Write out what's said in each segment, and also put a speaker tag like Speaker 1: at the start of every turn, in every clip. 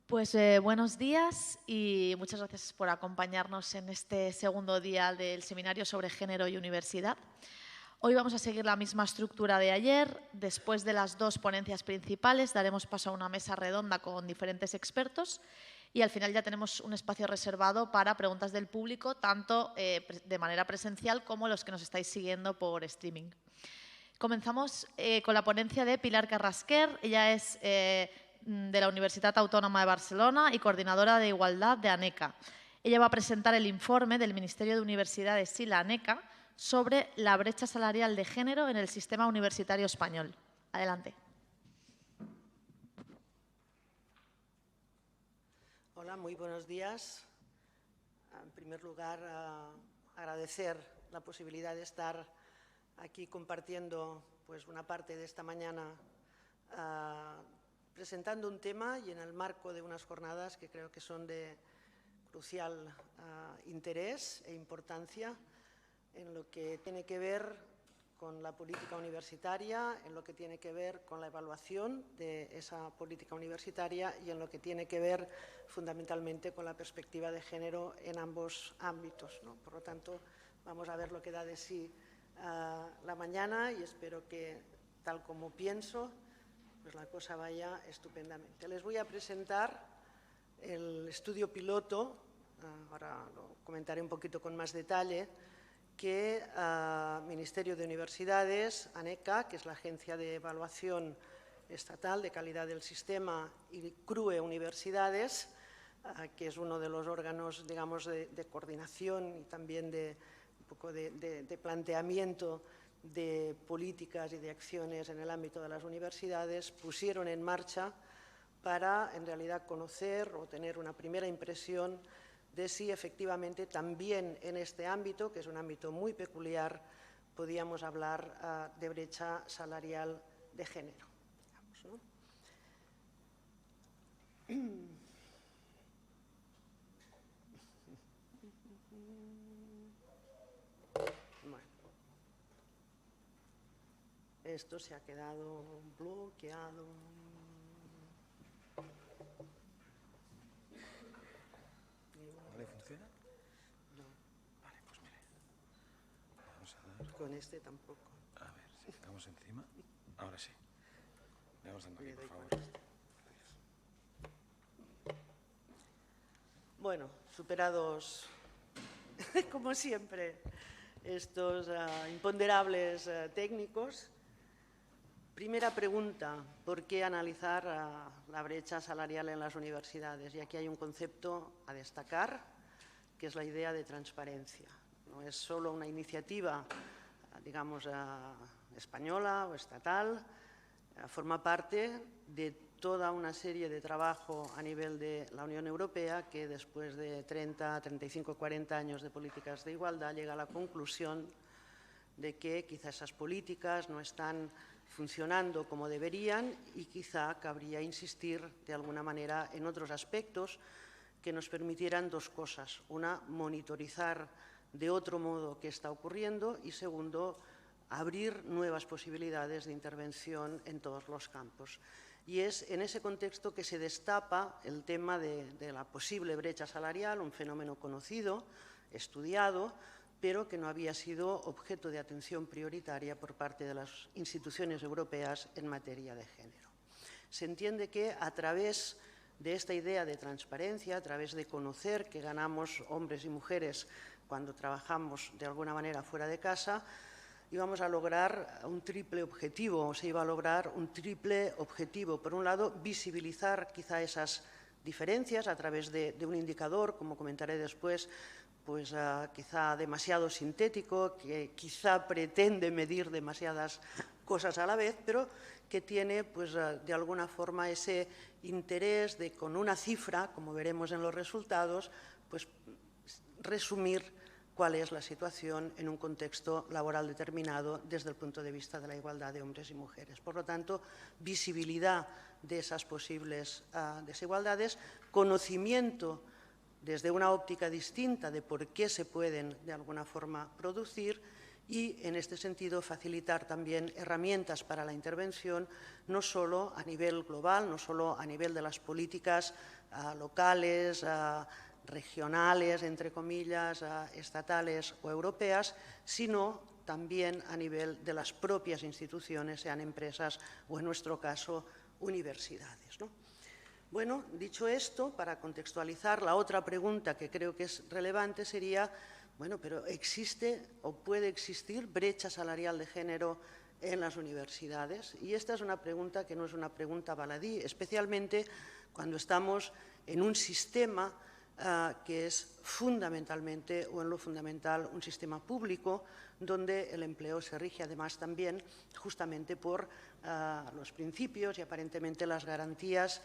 Speaker 1: Pues buenos días y muchas gracias por acompañarnos en este segundo día del seminario sobre género y universidad. Hoy vamos a seguir la misma estructura de ayer. Después de las dos ponencias principales daremos paso a una mesa redonda con diferentes expertos y al final ya tenemos un espacio reservado para preguntas del público, tanto de manera presencial como los que nos estáis siguiendo por streaming. Comenzamos con la ponencia de Pilar Carrasquer. Ella es de la Universitat Autónoma de Barcelona y coordinadora de Igualdad de ANECA. Ella va a presentar el informe del Ministerio de Universidades y la ANECA sobre la brecha salarial de género en el sistema universitario español. Adelante.
Speaker 2: Hola, muy buenos días. En primer lugar, agradecer la posibilidad de estar aquí compartiendo una parte de esta mañana presentando un tema y en el marco de unas jornadas que creo que son de crucial interés e importancia en lo que tiene que ver con la política universitaria, en lo que tiene que ver con la evaluación de esa política universitaria y en lo que tiene que ver fundamentalmente con la perspectiva de género en ambos ámbitos, ¿no? Por lo tanto, vamos a ver lo que da de sí la mañana y espero que, tal como pienso, pues la cosa vaya estupendamente. Les voy a presentar el estudio piloto, ahora lo comentaré un poquito con más detalle, que Ministerio de Universidades, ANECA, que es la Agencia de Evaluación Estatal de Calidad del Sistema, y CRUE Universidades, que es uno de los órganos, digamos, de coordinación y también un poco de planteamiento de políticas y de acciones en el ámbito de las universidades, pusieron en marcha para, en realidad, conocer o tener una primera impresión de si efectivamente también en este ámbito, que es un ámbito muy peculiar, podíamos hablar de brecha salarial de género. Digamos, ¿no? Bueno. Esto se ha quedado bloqueado.
Speaker 3: ¿No le funciona?
Speaker 2: No.
Speaker 3: Vale, pues mire. Vamos a dar.
Speaker 2: Con este tampoco.
Speaker 3: A ver, si estamos encima. Ahora sí. Le vamos dando aquí, por favor.
Speaker 2: Bueno, superados, como siempre, estos imponderables técnicos. Primera pregunta, ¿por qué analizar la brecha salarial en las universidades? Y aquí hay un concepto a destacar, que es la idea de transparencia. No es solo una iniciativa, digamos, española o estatal, forma parte de toda una serie de trabajo a nivel de la Unión Europea que después de 30, 35, 40 años de políticas de igualdad llega a la conclusión de que quizá esas políticas no están funcionando como deberían y quizá cabría insistir de alguna manera en otros aspectos que nos permitieran dos cosas. Una, monitorizar de otro modo qué está ocurriendo y segundo, abrir nuevas posibilidades de intervención en todos los campos. Y es en ese contexto que se destapa el tema de la posible brecha salarial, un fenómeno conocido, estudiado, pero que no había sido objeto de atención prioritaria por parte de las instituciones europeas en materia de género. Se entiende que a través de esta idea de transparencia, a través de conocer que ganamos hombres y mujeres cuando trabajamos de alguna manera fuera de casa, íbamos a lograr un triple objetivo, o se iba a lograr un triple objetivo. Por un lado, visibilizar quizá esas diferencias a través de un indicador, como comentaré después, pues quizá demasiado sintético, que quizá pretende medir demasiadas cosas a la vez, pero que tiene pues, de alguna forma ese interés de con una cifra, como veremos en los resultados, pues resumir cuál es la situación en un contexto laboral determinado desde el punto de vista de la igualdad de hombres y mujeres. Por lo tanto, visibilidad de esas posibles desigualdades, conocimiento desde una óptica distinta de por qué se pueden de alguna forma producir y, en este sentido, facilitar también herramientas para la intervención, no solo a nivel global, no solo a nivel de las políticas locales, regionales, entre comillas, estatales o europeas, sino también a nivel de las propias instituciones, sean empresas o, en nuestro caso, universidades, ¿no? Bueno, dicho esto, para contextualizar, la otra pregunta que creo que es relevante sería, bueno, pero ¿existe o puede existir brecha salarial de género en las universidades? Y esta es una pregunta que no es una pregunta baladí, especialmente cuando estamos en un sistema que es fundamentalmente, o en lo fundamental, un sistema público, donde el empleo se rige además también justamente por los principios y aparentemente las garantías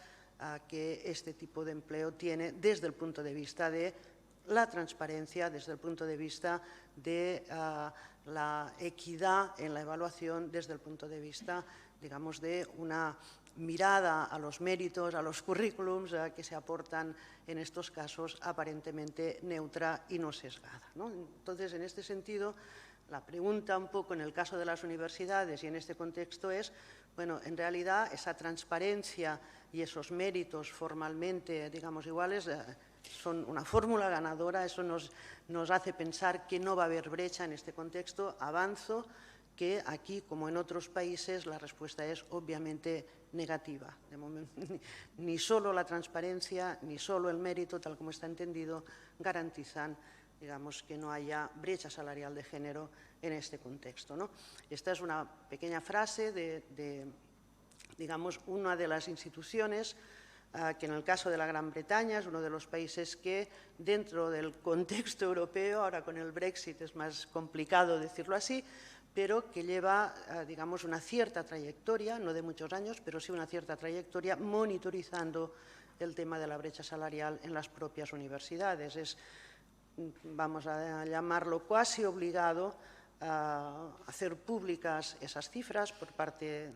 Speaker 2: que este tipo de empleo tiene desde el punto de vista de la transparencia, desde el punto de vista de la equidad en la evaluación, desde el punto de vista, digamos, de una mirada a los méritos, a los currículums que se aportan en estos casos aparentemente neutra y no sesgada, ¿no? Entonces, en este sentido, la pregunta un poco en el caso de las universidades y en este contexto es, bueno, en realidad esa transparencia y esos méritos formalmente, digamos, iguales, son una fórmula ganadora. Eso nos hace pensar que no va a haber brecha en este contexto. Avanzo que aquí, como en otros países, la respuesta es obviamente negativa. De momento, ni solo la transparencia, ni solo el mérito, tal como está entendido, garantizan, digamos, que no haya brecha salarial de género en este contexto, ¿no? Esta es una pequeña frase de digamos, una de las instituciones que en el caso de la Gran Bretaña es uno de los países que dentro del contexto europeo, ahora con el Brexit es más complicado decirlo así, pero que lleva, digamos, una cierta trayectoria, no de muchos años, pero sí una cierta trayectoria monitorizando el tema de la brecha salarial en las propias universidades. Es, vamos a llamarlo, cuasi obligado a hacer públicas esas cifras,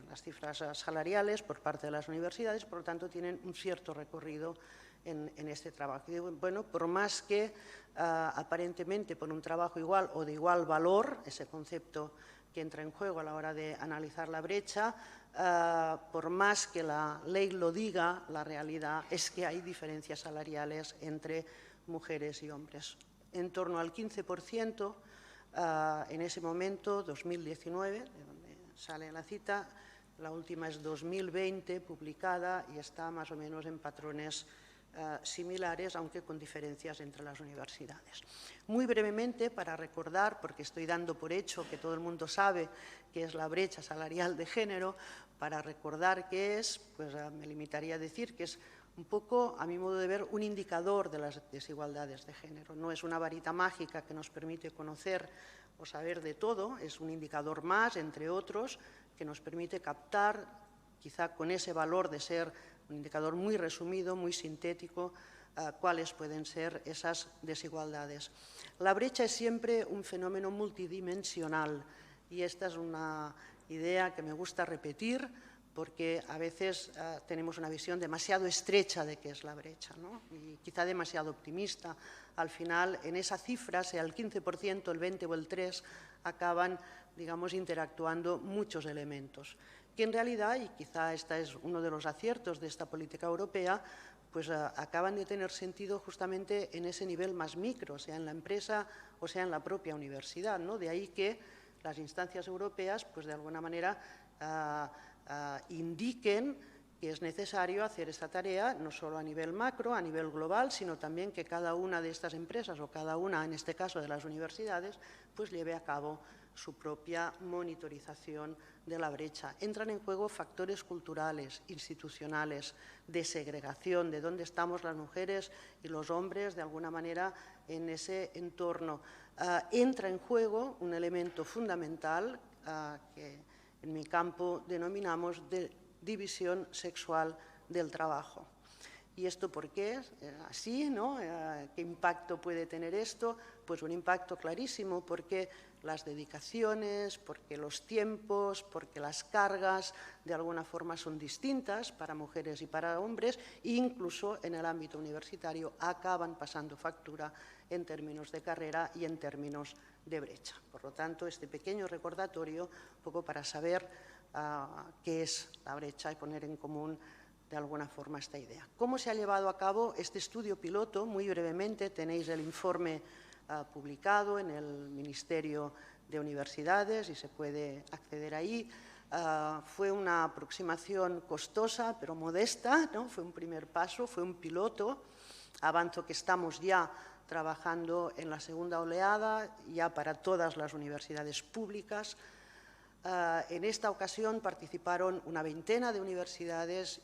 Speaker 2: las cifras salariales por parte de las universidades, por lo tanto tienen un cierto recorrido en este trabajo. Y bueno, por más que aparentemente por un trabajo igual o de igual valor, ese concepto que entra en juego a la hora de analizar la brecha, por más que la ley lo diga, la realidad es que hay diferencias salariales entre mujeres y hombres. En torno al 15%, en ese momento, 2019, de donde sale la cita, la última es 2020, publicada, y está más o menos en patrones similares, aunque con diferencias entre las universidades. Muy brevemente, para recordar, porque estoy dando por hecho que todo el mundo sabe qué es la brecha salarial de género, para recordar qué es, pues me limitaría a decir que es un poco, a mi modo de ver, un indicador de las desigualdades de género. No es una varita mágica que nos permite conocer o saber de todo, es un indicador más, entre otros, que nos permite captar, quizá con ese valor de ser un indicador muy resumido, muy sintético, cuáles pueden ser esas desigualdades. La brecha es siempre un fenómeno multidimensional y esta es una idea que me gusta repetir, porque a veces tenemos una visión demasiado estrecha de qué es la brecha, ¿no? Y quizá demasiado optimista. Al final, en esa cifra, sea el 15%, el 20% o el 3%, acaban, digamos, interactuando muchos elementos, que en realidad, y quizá este es uno de los aciertos de esta política europea, pues acaban de tener sentido justamente en ese nivel más micro, sea en la empresa o sea en la propia universidad, ¿no? De ahí que las instancias europeas, pues de alguna manera, indiquen que es necesario hacer esta tarea no solo a nivel macro, a nivel global, sino también que cada una de estas empresas o cada una, en este caso de las universidades, pues lleve a cabo su propia monitorización de la brecha. Entran en juego factores culturales, institucionales, de segregación, de dónde estamos las mujeres y los hombres, de alguna manera, en ese entorno. Entra en juego un elemento fundamental que en mi campo denominamos de división sexual del trabajo. ¿Y esto por qué es así, ¿no? ¿Qué impacto puede tener esto? Pues un impacto clarísimo, porque las dedicaciones, porque los tiempos, porque las cargas de alguna forma son distintas para mujeres y para hombres, e incluso en el ámbito universitario acaban pasando factura en términos de carrera y en términos de brecha. Por lo tanto, este pequeño recordatorio, un poco para saber qué es la brecha y poner en común de alguna forma esta idea. ¿Cómo se ha llevado a cabo este estudio piloto? Muy brevemente tenéis el informe publicado en el Ministerio de Universidades y se puede acceder ahí. Fue una aproximación costosa pero modesta, ¿no? Fue un primer paso, fue un piloto. Avanzo que estamos ya trabajando en la segunda oleada, ya para todas las universidades públicas. En esta ocasión participaron una veintena de universidades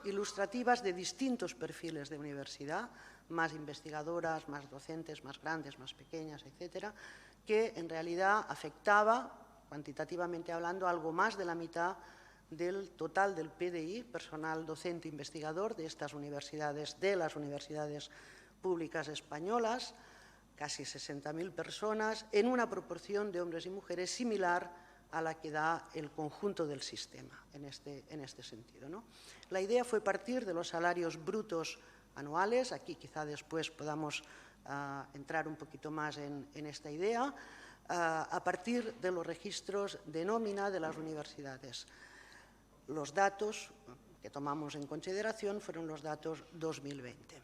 Speaker 2: ilustrativas de distintos perfiles de universidad, más investigadoras, más docentes, más grandes, más pequeñas, etcétera, que en realidad afectaba, cuantitativamente hablando, algo más de la mitad del total del PDI, personal docente investigador de estas universidades, de las universidades públicas españolas, casi 60.000 personas, en una proporción de hombres y mujeres similar a la que da el conjunto del sistema en este sentido, ¿no? La idea fue partir de los salarios brutos anuales, aquí quizá después podamos entrar un poquito más en esta idea, a partir de los registros de nómina de las universidades. Los datos que tomamos en consideración fueron los datos 2020.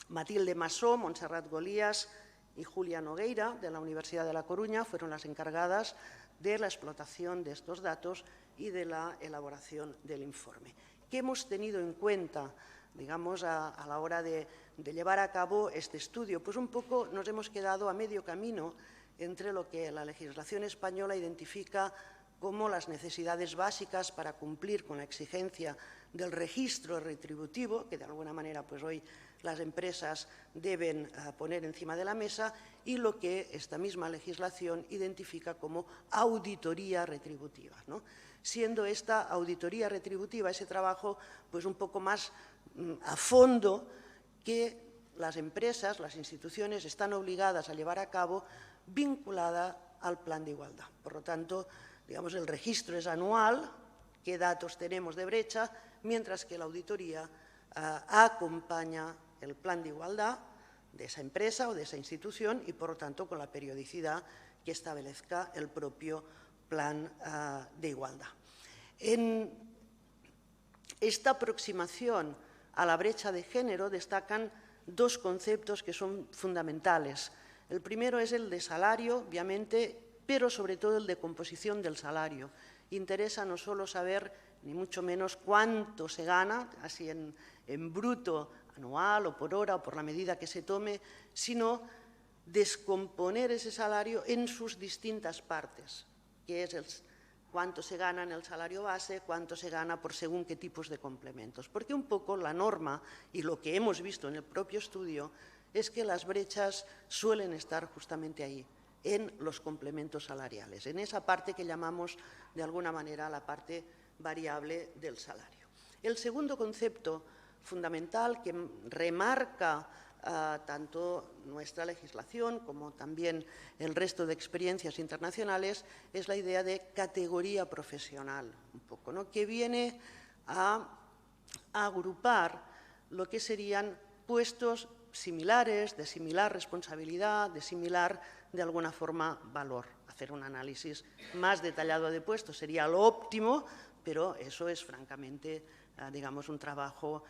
Speaker 2: Matilde Massó, Montserrat Golías y Julia Nogueira, de la Universidad de La Coruña, fueron las encargadas de la explotación de estos datos y de la elaboración del informe. ¿Qué hemos tenido en cuenta, digamos, a la hora de llevar a cabo este estudio? Pues un poco nos hemos quedado a medio camino entre lo que la legislación española identifica como las necesidades básicas para cumplir con la exigencia del registro retributivo, que de alguna manera pues hoy las empresas deben poner encima de la mesa, y lo que esta misma legislación identifica como auditoría retributiva, ¿no? Siendo esta auditoría retributiva ese trabajo pues un poco más a fondo que las empresas, las instituciones están obligadas a llevar a cabo vinculada al plan de igualdad. Por lo tanto, digamos, el registro es anual, qué datos tenemos de brecha, mientras que la auditoría acompaña el plan de igualdad de esa empresa o de esa institución y, por lo tanto, con la periodicidad que establezca el propio plan de igualdad. En esta aproximación a la brecha de género destacan dos conceptos que son fundamentales. El primero es el de salario, obviamente, pero sobre todo el de composición del salario. Interesa no solo saber, ni mucho menos, cuánto se gana, así en bruto, anual o por hora o por la medida que se tome, sino descomponer ese salario en sus distintas partes, que es cuánto se gana en el salario base, cuánto se gana por según qué tipos de complementos. Porque un poco la norma y lo que hemos visto en el propio estudio es que las brechas suelen estar justamente ahí, en los complementos salariales, en esa parte que llamamos de alguna manera la parte variable del salario. El segundo concepto fundamental que remarca tanto nuestra legislación como también el resto de experiencias internacionales es la idea de categoría profesional, un poco, ¿no? Que viene a agrupar lo que serían puestos similares, de similar responsabilidad, de similar, de alguna forma, valor. Hacer un análisis más detallado de puestos sería lo óptimo, pero eso es francamente, digamos, un trabajo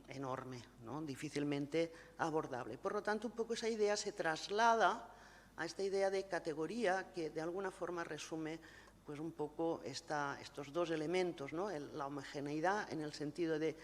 Speaker 2: enorme, ¿no? Difícilmente abordable. Por lo tanto, un poco esa idea se traslada a esta idea de categoría que de alguna forma resume pues un poco estos dos elementos, ¿no? La homogeneidad en el sentido de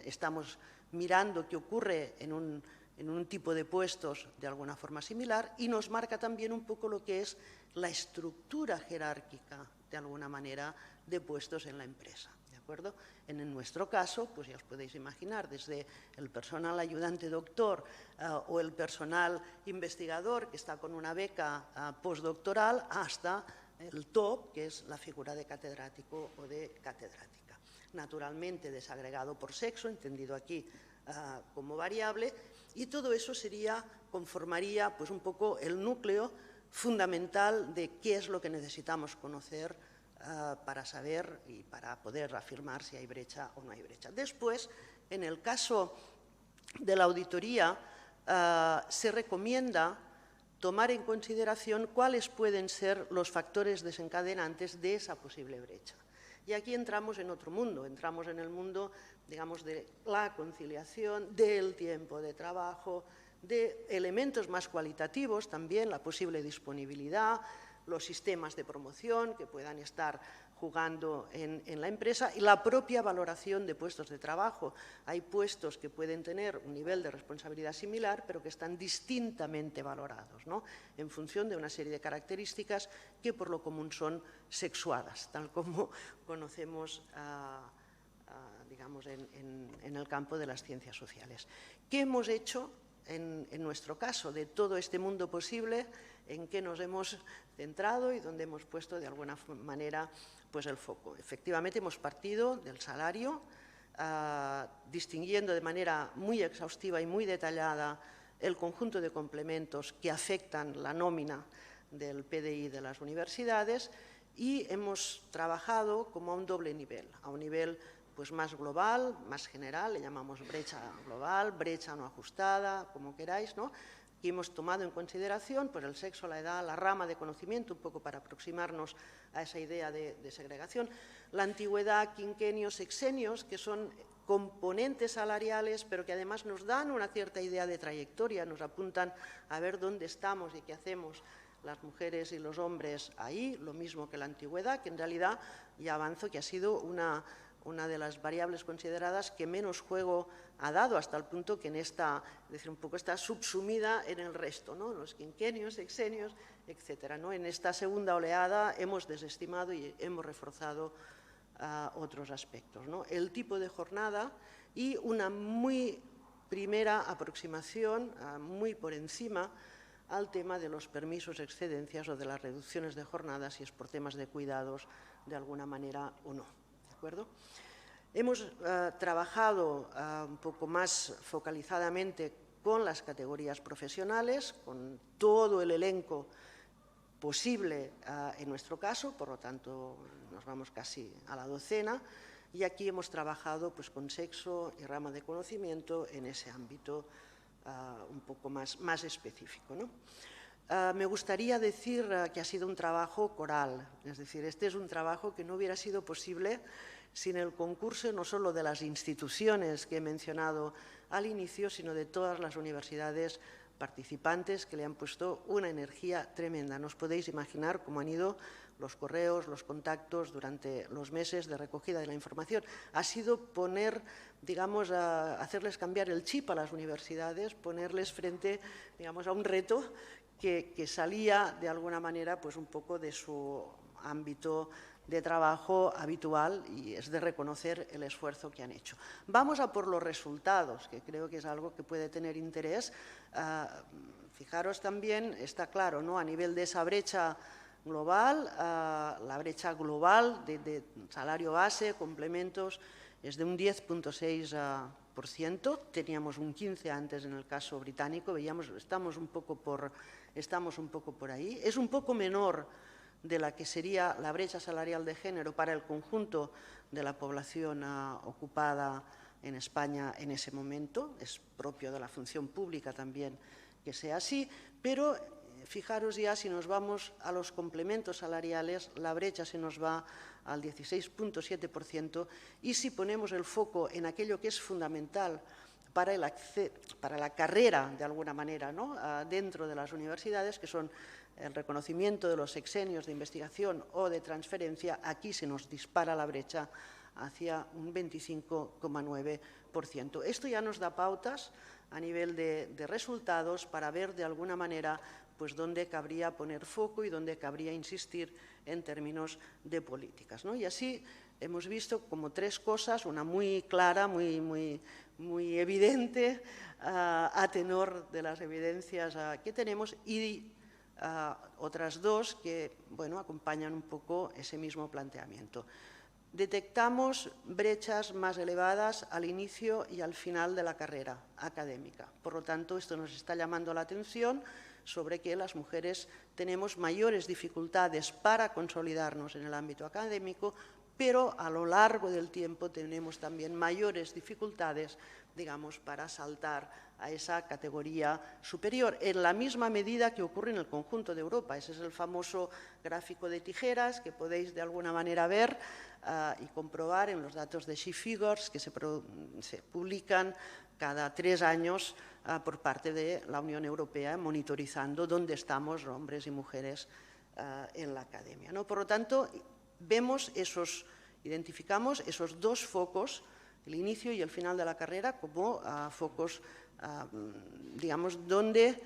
Speaker 2: estamos mirando qué ocurre en un tipo de puestos de alguna forma similar y nos marca también un poco lo que es la estructura jerárquica de alguna manera de puestos en la empresa. ¿De acuerdo? En nuestro caso, pues ya os podéis imaginar, desde el personal ayudante doctor o el personal investigador que está con una beca postdoctoral hasta el top, que es la figura de catedrático o de catedrática. Naturalmente desagregado por sexo, entendido aquí como variable, y todo eso sería conformaría pues, un poco el núcleo fundamental de qué es lo que necesitamos conocer para saber y para poder afirmar si hay brecha o no hay brecha. Después, en el caso de la auditoría, se recomienda tomar en consideración cuáles pueden ser los factores desencadenantes de esa posible brecha. Y aquí entramos en otro mundo, entramos en el mundo, digamos, de la conciliación, del tiempo de trabajo, de elementos más cualitativos también, la posible disponibilidad, los sistemas de promoción que puedan estar jugando en la empresa y la propia valoración de puestos de trabajo. Hay puestos que pueden tener un nivel de responsabilidad similar, pero que están distintamente valorados, ¿no? En función de una serie de características que por lo común son sexuadas, tal como conocemos digamos, en el campo de las ciencias sociales. ¿Qué hemos hecho en nuestro caso de todo este mundo posible? ¿En qué nos hemos centrado y dónde hemos puesto de alguna manera pues, el foco? Efectivamente, hemos partido del salario, distinguiendo de manera muy exhaustiva y muy detallada el conjunto de complementos que afectan la nómina del PDI de las universidades, y hemos trabajado como a un doble nivel, a un nivel pues, más global, más general, le llamamos brecha global, brecha no ajustada, como queráis, ¿no? Y hemos tomado en consideración pues, el sexo, la edad, la rama de conocimiento, un poco para aproximarnos a esa idea de segregación, la antigüedad, quinquenios, sexenios, que son componentes salariales, pero que además nos dan una cierta idea de trayectoria, nos apuntan a ver dónde estamos y qué hacemos las mujeres y los hombres ahí, lo mismo que la antigüedad, que en realidad, ya avanzo, que ha sido una de las variables consideradas que menos juego ha dado, hasta el punto que en esta, es decir, un poco está subsumida en el resto, ¿no? Los quinquenios, sexenios, etcétera, ¿no? En esta segunda oleada hemos desestimado y hemos reforzado otros aspectos, ¿no? El tipo de jornada y una muy primera aproximación, muy por encima, al tema de los permisos, excedencias o de las reducciones de jornada, si es por temas de cuidados de alguna manera o no. ¿De acuerdo? Hemos trabajado un poco más focalizadamente con las categorías profesionales, con todo el elenco posible en nuestro caso, por lo tanto nos vamos casi a la docena, y aquí hemos trabajado pues, con sexo y rama de conocimiento en ese ámbito un poco más específico, ¿no? Me gustaría decir que ha sido un trabajo coral, es decir, este es un trabajo que no hubiera sido posible sin el concurso no solo de las instituciones que he mencionado al inicio, sino de todas las universidades participantes que le han puesto una energía tremenda. No os podéis imaginar cómo han ido los correos, los contactos durante los meses de recogida de la información. Ha sido poner, digamos, hacerles cambiar el chip a las universidades, ponerles frente, digamos, a un reto que salía de alguna manera pues un poco de su ámbito de trabajo habitual, y es de reconocer el esfuerzo que han hecho. Vamos a por los resultados, que creo que es algo que puede tener interés. Fijaros también, está claro, ¿no? A nivel de esa brecha global, la brecha global de salario base, complementos, es de un 10,6%, teníamos un 15% antes en el caso británico, veíamos, estamos un poco por ahí, es un poco menor de la que sería la brecha salarial de género para el conjunto de la población ocupada en España en ese momento, es propio de la función pública también que sea así, pero fijaros ya, si nos vamos a los complementos salariales, la brecha se nos va al 16,7%, y si ponemos el foco en aquello que es fundamental para la carrera, de alguna manera, ¿no? Dentro de las universidades, que son el reconocimiento de los sexenios de investigación o de transferencia, aquí se nos dispara la brecha hacia un 25,9%. Esto ya nos da pautas a nivel de resultados para ver de alguna manera pues dónde cabría poner foco y dónde cabría insistir en términos de políticas, ¿no? Y así hemos visto como tres cosas, una muy clara, muy evidente, a tenor de las evidencias que tenemos, y otras dos que, bueno, acompañan un poco ese mismo planteamiento. detectamos brechas más elevadas al inicio y al final de la carrera académica. Por lo tanto, esto nos está llamando la atención sobre que las mujeres tenemos mayores dificultades para consolidarnos en el ámbito académico, pero a lo largo del tiempo tenemos también mayores dificultades, digamos, para saltar a esa categoría superior, en la misma medida que ocurre en el conjunto de Europa. Ese es el famoso gráfico de tijeras que podéis de alguna manera ver y comprobar en los datos de She Figures que se publican cada 3 años por parte de la Unión Europea, monitorizando dónde estamos hombres y mujeres en la academia, ¿no? Por lo tanto, identificamos esos dos focos, el inicio y el final de la carrera, como focos, digamos, donde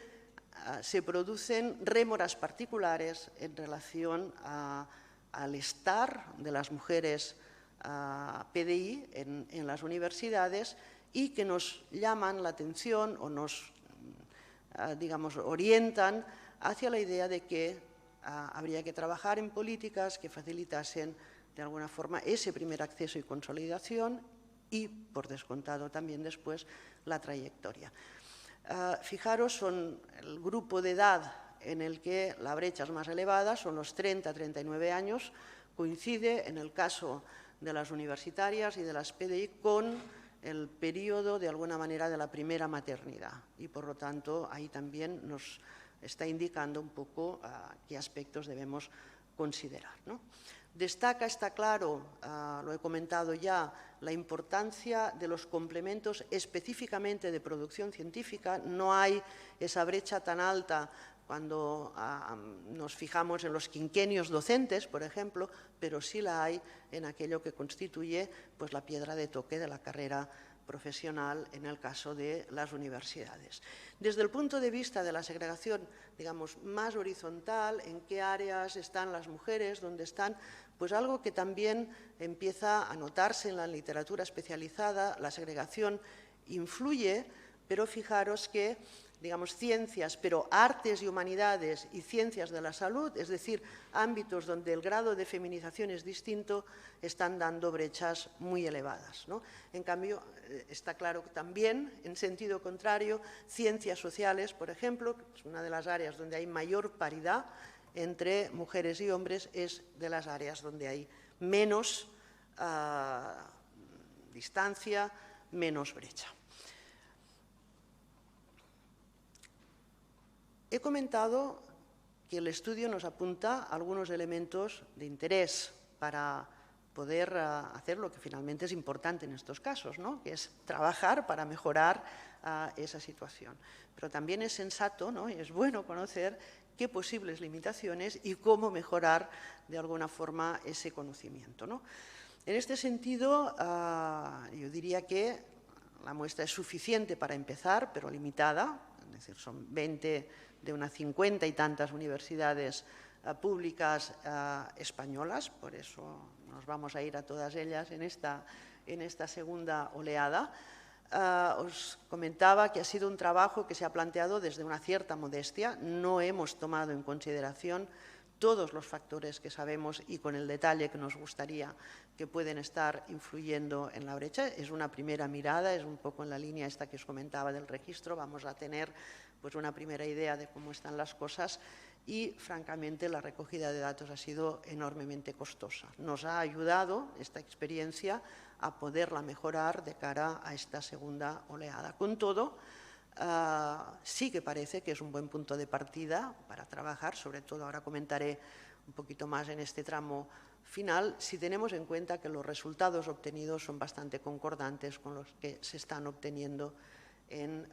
Speaker 2: se producen rémoras particulares en relación al estar de las mujeres PDI en las universidades y que nos llaman la atención o nos, digamos, orientan hacia la idea de que habría que trabajar en políticas que facilitasen de alguna forma ese primer acceso y consolidación y, por descontado, también después la trayectoria. Fijaros, son el grupo de edad en el que la brecha es más elevada, son los 30-39 años, coincide en el caso de las universitarias y de las PDI con el periodo, de alguna manera, de la primera maternidad y, por lo tanto, ahí también nos está indicando un poco qué aspectos debemos considerar, ¿no? Destaca, está claro, lo he comentado ya, la importancia de los complementos específicamente de producción científica. No hay esa brecha tan alta cuando nos fijamos en los quinquenios docentes, por ejemplo, pero sí la hay en aquello que constituye, pues, la piedra de toque de la carrera profesional en el caso de las universidades. Desde el punto de vista de la segregación, digamos, más horizontal, en qué áreas están las mujeres, dónde están, pues algo que también empieza a notarse en la literatura especializada, la segregación influye, pero fijaros que, digamos, ciencias, pero artes y humanidades y ciencias de la salud, es decir, ámbitos donde el grado de feminización es distinto, están dando brechas muy elevadas, ¿no? En cambio, está claro que también, en sentido contrario, ciencias sociales, por ejemplo, que es una de las áreas donde hay mayor paridad entre mujeres y hombres, es de las áreas donde hay menos distancia, menos brecha. He comentado que el estudio nos apunta a algunos elementos de interés para poder hacer lo que finalmente es importante en estos casos, ¿no? Que es trabajar para mejorar esa situación. Pero también es sensato, ¿no? Y es bueno conocer qué posibles limitaciones y cómo mejorar de alguna forma ese conocimiento, ¿no? En este sentido, yo diría que la muestra es suficiente para empezar, pero limitada, es decir, son 20 de unas 50 y tantas universidades públicas españolas, por eso nos vamos a ir a todas ellas en esta segunda oleada. Os comentaba que ha sido un trabajo que se ha planteado desde una cierta modestia. No hemos tomado en consideración todos los factores que sabemos y con el detalle que nos gustaría que pueden estar influyendo en la brecha. Es una primera mirada, es un poco en la línea esta que os comentaba del registro. Vamos a tener, pues, una primera idea de cómo están las cosas y, francamente, la recogida de datos ha sido enormemente costosa. Nos ha ayudado esta experiencia a poderla mejorar de cara a esta segunda oleada. Con todo, sí que parece que es un buen punto de partida para trabajar, sobre todo ahora comentaré un poquito más en este tramo final, si tenemos en cuenta que los resultados obtenidos son bastante concordantes con los que se están obteniendo en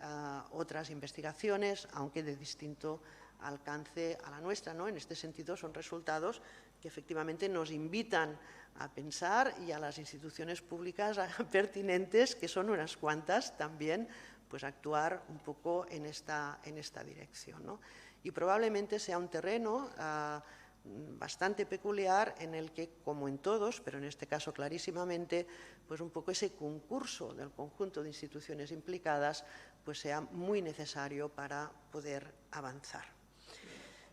Speaker 2: otras investigaciones, aunque de distinto alcance a la nuestra, ¿no? En este sentido, son resultados que efectivamente nos invitan a pensar, y a las instituciones públicas pertinentes, que son unas cuantas también, pues actuar un poco en esta dirección, ¿no? Y probablemente sea un terreno bastante peculiar en el que, como en todos, pero en este caso clarísimamente, pues un poco ese concurso del conjunto de instituciones implicadas pues sea muy necesario para poder avanzar.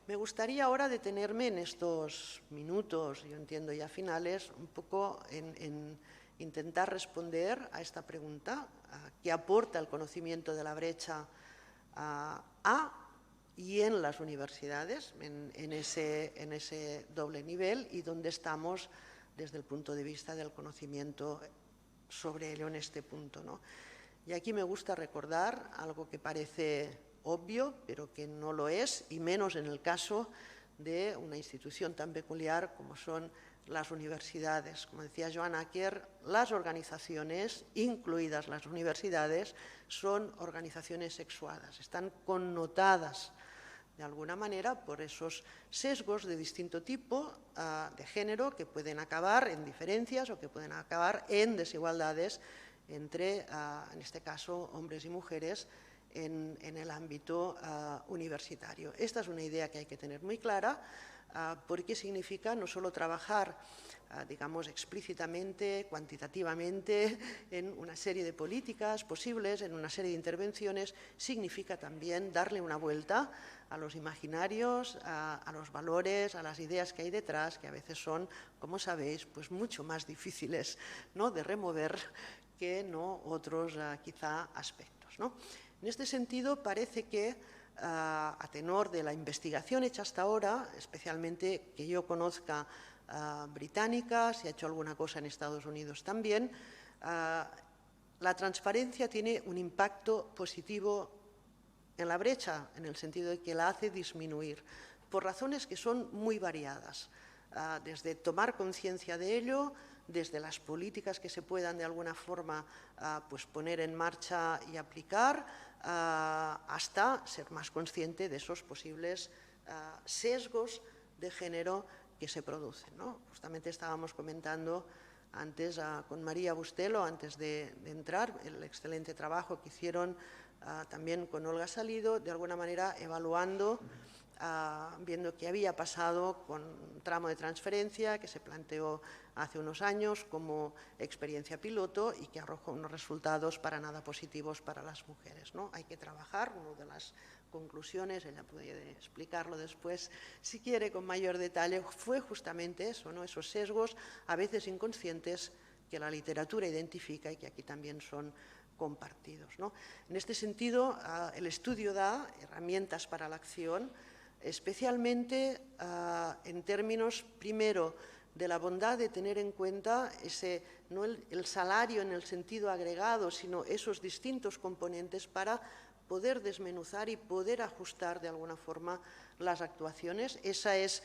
Speaker 2: Me gustaría ahora detenerme en estos minutos, yo entiendo ya finales, un poco en intentar responder a esta pregunta, ¿qué aporta el conocimiento de la brecha y en las universidades, en ese doble nivel, y dónde estamos desde el punto de vista del conocimiento sobre ello en este punto, ¿no? Y aquí me gusta recordar algo que parece obvio, pero que no lo es, y menos en el caso de una institución tan peculiar como son las universidades. Como decía Joan Acker, las organizaciones, incluidas las universidades, son organizaciones sexuadas, están connotadas de alguna manera por esos sesgos de distinto tipo de género que pueden acabar en diferencias o que pueden acabar en desigualdades entre, en este caso, hombres y mujeres en el ámbito universitario. Esta es una idea que hay que tener muy clara porque significa no solo trabajar, digamos, explícitamente, cuantitativamente, en una serie de políticas posibles, en una serie de intervenciones, significa también darle una vuelta a los imaginarios, a los valores, a las ideas que hay detrás, que a veces son, como sabéis, pues mucho más difíciles, ¿no?, de remover que no otros quizá aspectos, ¿no? En este sentido, parece que a tenor de la investigación hecha hasta ahora, especialmente que yo conozca británica, se ha hecho alguna cosa en Estados Unidos también, la transparencia tiene un impacto positivo en la brecha, en el sentido de que la hace disminuir, por razones que son muy variadas, desde tomar conciencia de ello, desde las políticas que se puedan de alguna forma pues poner en marcha y aplicar, hasta ser más consciente de esos posibles sesgos de género que se producen, ¿no? Justamente estábamos comentando antes con María Bustelo, antes de entrar, el excelente trabajo que hicieron también con Olga Salido, de alguna manera evaluando, viendo qué había pasado con un tramo de transferencia que se planteó hace unos años como experiencia piloto y que arrojó unos resultados para nada positivos para las mujeres, ¿no? Hay que trabajar, una de las conclusiones, ella puede explicarlo después si quiere con mayor detalle, fue justamente eso, ¿no?, esos sesgos a veces inconscientes que la literatura identifica y que aquí también son compartidos, ¿no? En este sentido, el estudio da herramientas para la acción, especialmente en términos, primero, de la bondad de tener en cuenta no el salario en el sentido agregado, sino esos distintos componentes para poder desmenuzar y poder ajustar de alguna forma las actuaciones. Esa es,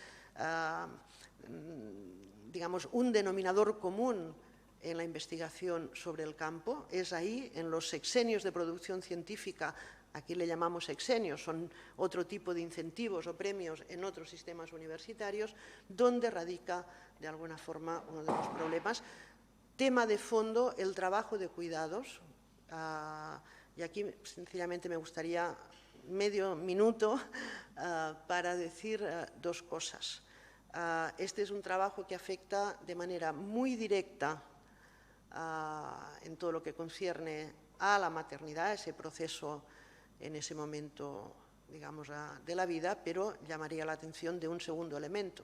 Speaker 2: digamos, un denominador común en la investigación sobre el campo. Es ahí, en los sexenios de producción científica, aquí le llamamos sexenios, son otro tipo de incentivos o premios en otros sistemas universitarios, donde radica de alguna forma uno de los problemas. Tema de fondo, el trabajo de cuidados. Y aquí sencillamente me gustaría medio minuto para decir dos cosas. Este es un trabajo que afecta de manera muy directa en todo lo que concierne a la maternidad, ese proceso en ese momento, digamos, de la vida, pero llamaría la atención de un segundo elemento,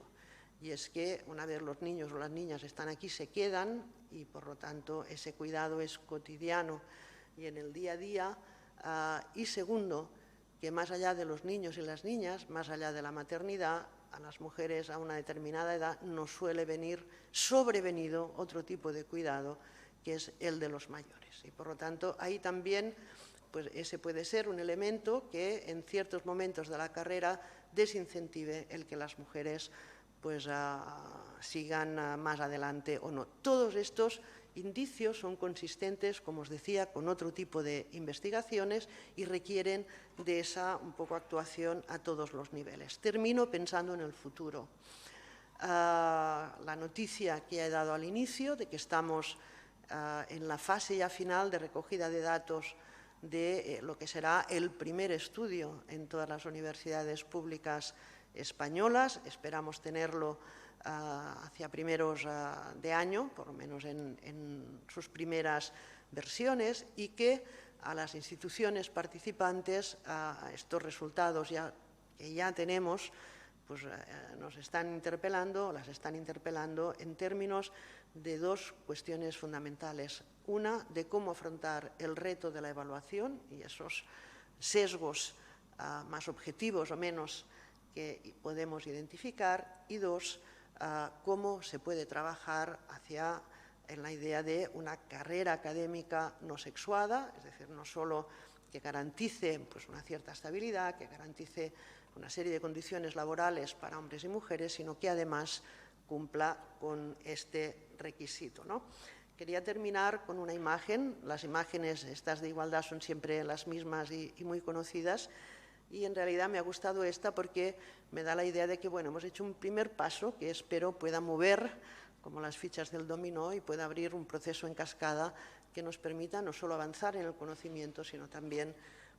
Speaker 2: y es que una vez los niños o las niñas están aquí, se quedan y, por lo tanto, ese cuidado es cotidiano y en el día a día. Y segundo, que más allá de los niños y las niñas, más allá de la maternidad, a las mujeres a una determinada edad nos suele sobrevenido otro tipo de cuidado, que es el de los mayores. Y por lo tanto, ahí también, pues ese puede ser un elemento que en ciertos momentos de la carrera desincentive el que las mujeres pues sigan más adelante o no. Todos estos indicios son consistentes, como os decía, con otro tipo de investigaciones y requieren de esa un poco actuación a todos los niveles. Termino pensando en el futuro. La noticia que he dado al inicio de que estamos en la fase ya final de recogida de datos de lo que será el primer estudio en todas las universidades públicas españolas. Esperamos tenerlo hacia primeros de año, por lo menos en sus primeras versiones, y que a las instituciones participantes estos resultados que ya tenemos pues, nos están interpelando, las están interpelando en términos de dos cuestiones fundamentales. Una, de cómo afrontar el reto de la evaluación y esos sesgos más objetivos o menos que podemos identificar. Y dos, cómo se puede trabajar en la idea de una carrera académica no sexuada, es decir, no solo que garantice pues, una cierta estabilidad, que garantice una serie de condiciones laborales para hombres y mujeres, sino que además cumpla con este requisito, ¿no? Quería terminar con una imagen. Las imágenes estas de igualdad son siempre las mismas y muy conocidas, y en realidad me ha gustado esta porque me da la idea de que bueno, hemos hecho un primer paso que espero pueda mover como las fichas del dominó y pueda abrir un proceso en cascada que nos permita no solo avanzar en el conocimiento, sino también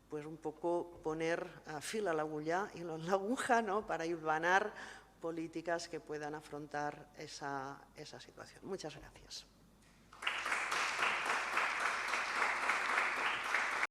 Speaker 2: pues un poco poner fil a la agulla, hilo en la aguja, ¿no?, para hilvanar políticas que puedan afrontar esa situación. Muchas gracias.